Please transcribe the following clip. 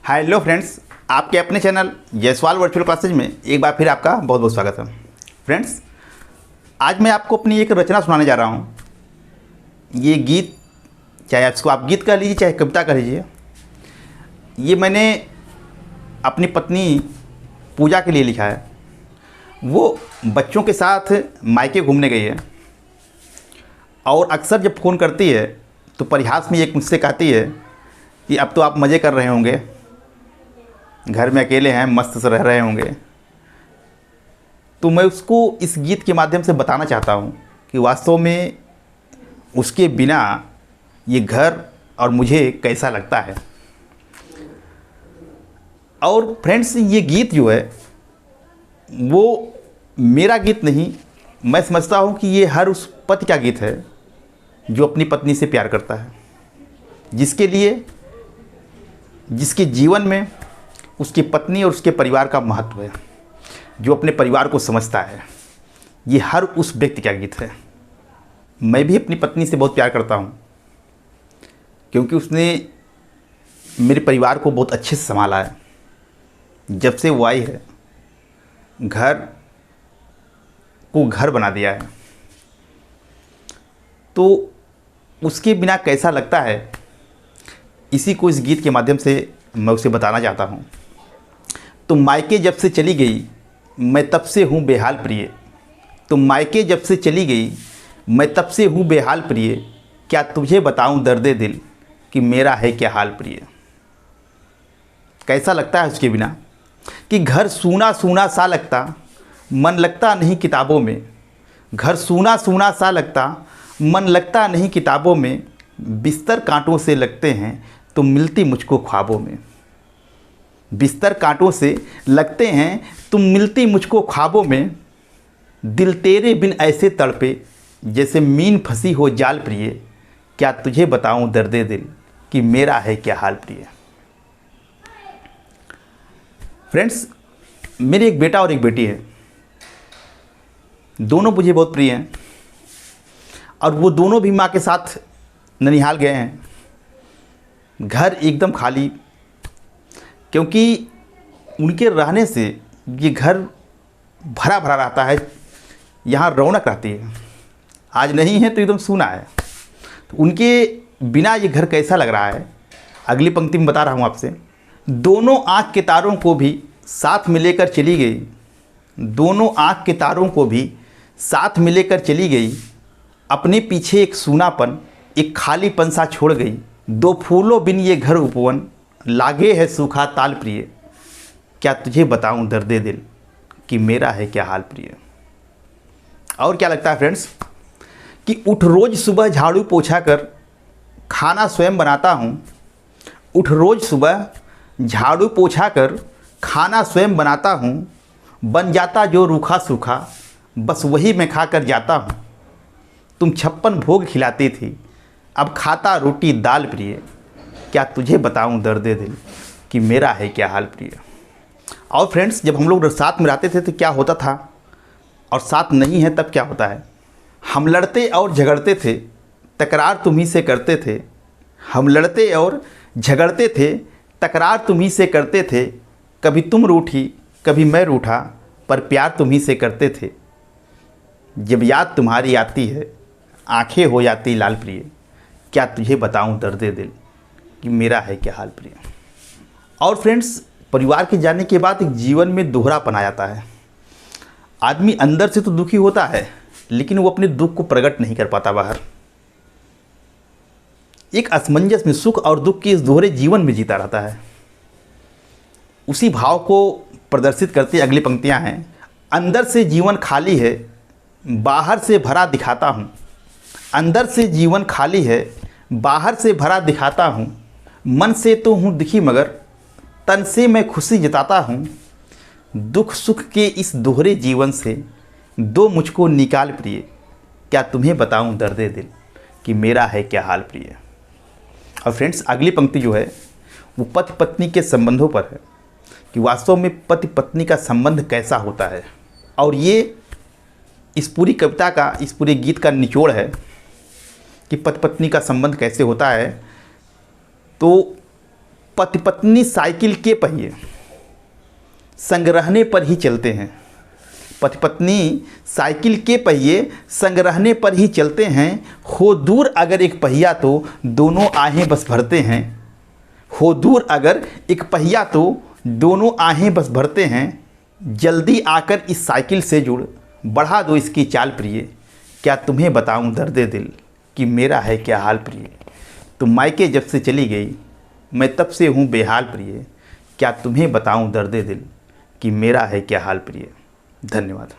Hello friends, आपके अपने channel Jaiswal virtual classes में एक बार फिर आपका बहुत बहुत स्वागत है। फ्रेंड्स, आज मैं आपको अपनी एक रचना सुनाने जा रहा हूँ। ये गीत, चाहे इसको आप गीत कह लीजिए चाहे कविता कह लीजिए, ये मैंने अपनी पत्नी पूजा के लिए लिखा है। वो बच्चों के साथ मायके घूमने गई है और अक्सर जब फ़ोन करती है तो परिहास में एक मुझसे कहती है कि अब तो आप मज़े कर रहे होंगे, घर में अकेले हैं, मस्त से रह रहे होंगे। तो मैं उसको इस गीत के माध्यम से बताना चाहता हूँ कि वास्तव में उसके बिना ये घर और मुझे कैसा लगता है। और फ्रेंड्स, ये गीत जो है वो मेरा गीत नहीं, मैं समझता हूँ कि ये हर उस पति का गीत है जो अपनी पत्नी से प्यार करता है, जिसके लिए, जिसके जीवन में उसकी पत्नी और उसके परिवार का महत्व है, जो अपने परिवार को समझता है। ये हर उस व्यक्ति का गीत है। मैं भी अपनी पत्नी से बहुत प्यार करता हूँ, क्योंकि उसने मेरे परिवार को बहुत अच्छे से संभाला है। जब से वो आई है, घर को घर बना दिया है। तो उसके बिना कैसा लगता है, इसी को इस गीत के माध्यम से मैं उसे बताना चाहता हूँ। तुम मायके जब से चली गई, मैं तब से हूँ बेहाल प्रिय। तुम मायके जब से चली गई, मैं तब से हूँ बेहाल प्रिय। क्या तुझे बताऊँ दर्दे दिल कि मेरा है क्या हाल प्रिय। कैसा लगता है उसके बिना कि घर सूना सूना सा लगता, मन लगता नहीं किताबों में। घर सूना सूना सा लगता, मन लगता नहीं किताबों में। बिस्तर कांटों से लगते हैं तुम मिलती मुझको ख्वाबों में। बिस्तर कांटों से लगते हैं तुम मिलती मुझको ख्वाबों में। दिल तेरे बिन ऐसे तड़पे जैसे मीन फंसी हो जाल प्रिय। क्या तुझे बताऊं दर्दे दिल कि मेरा है क्या हाल प्रिय। फ्रेंड्स, मेरे एक बेटा और एक बेटी है। दोनों मुझे बहुत प्रिय हैं और वो दोनों भी माँ के साथ ननिहाल गए हैं। घर एकदम खाली, क्योंकि उनके रहने से ये घर भरा भरा रहता है, यहाँ रौनक रहती है। आज नहीं है तो एकदम सूना है। तो उनके बिना ये घर कैसा लग रहा है, अगली पंक्ति में बता रहा हूँ आपसे। दोनों आँख के तारों को भी साथ में लेकर चली गई। दोनों आँख के तारों को भी साथ में लेकर चली गई। अपने पीछे एक सूनापन, एक खालीपन सा छोड़ गई। दो फूलों बिन ये घर उपवन, लागे है सूखा ताल प्रिय। क्या तुझे बताऊं दर्दे दिल कि मेरा है क्या हाल प्रिय। और क्या लगता है फ्रेंड्स कि उठ रोज़ सुबह झाड़ू पोछा कर खाना स्वयं बनाता हूँ। उठ रोज़ सुबह झाड़ू पोछा कर खाना स्वयं बनाता हूँ। बन जाता जो रूखा सूखा, बस वही मैं खा कर जाता हूँ। तुम 56 भोग खिलाती थी, अब खाता रोटी दाल प्रिय। क्या तुझे बताऊं दर्दे दिल कि मेरा है क्या हाल प्रिय। और फ्रेंड्स, जब हम लोग साथ में रहते थे तो क्या होता था, और साथ नहीं है तब क्या होता है। हम लड़ते और झगड़ते थे, तकरार तुम्ही से करते थे। हम लड़ते और झगड़ते थे, तकरार तुम्ही से करते थे। कभी तुम रूठी कभी मैं रूठा, पर प्यार तुम्ही से करते थे। जब याद तुम्हारी आती है, आंखें हो जाती लाल प्रिय। क्या तुझे बताऊं दर्दे दिल कि मेरा है क्या हाल प्रिय। और फ्रेंड्स, परिवार के जाने के बाद एक जीवन में दोहरापन आ जाता है। आदमी अंदर से तो दुखी होता है, लेकिन वो अपने दुख को प्रकट नहीं कर पाता बाहर। एक असमंजस में सुख और दुख के इस दोहरे जीवन में जीता रहता है। उसी भाव को प्रदर्शित करती अगली पंक्तियां हैं। अंदर से जीवन खाली है, बाहर से भरा दिखाता हूँ। अंदर से जीवन खाली है, बाहर से भरा दिखाता हूँ। मन से तो हूँ दुखी मगर तन से मैं खुशी जताता हूँ। दुख सुख के इस दोहरे जीवन से दो मुझको निकाल प्रिय। क्या तुम्हें बताऊँ दर्दे दिल कि मेरा है क्या हाल प्रिय। और फ्रेंड्स, अगली पंक्ति जो है वो पति पत्नी के संबंधों पर है कि वास्तव में पति पत्नी का संबंध कैसा होता है। और ये इस पूरी कविता का, इस पूरे गीत का निचोड़ है कि पति पत्नी का संबंध कैसे होता है। तो पति पत्नी साइकिल के पहिए संग रहने पर ही चलते हैं। पति पत्नी साइकिल के पहिए संग रहने पर ही चलते हैं। हो दूर अगर एक पहिया तो दोनों आहें बस भरते हैं। हो दूर अगर एक पहिया तो दोनों आहें बस भरते हैं। जल्दी आकर इस साइकिल से जुड़, बढ़ा दो इसकी चाल प्रिय। क्या तुम्हें बताऊं दर्दे दिल कि मेरा है क्या हाल प्रिय। तुम मायके जब से चली गई मैं तब से हूँ बेहाल प्रिय। क्या तुम्हें बताऊं दर्दे दिल कि मेरा है क्या हाल प्रिय। धन्यवाद।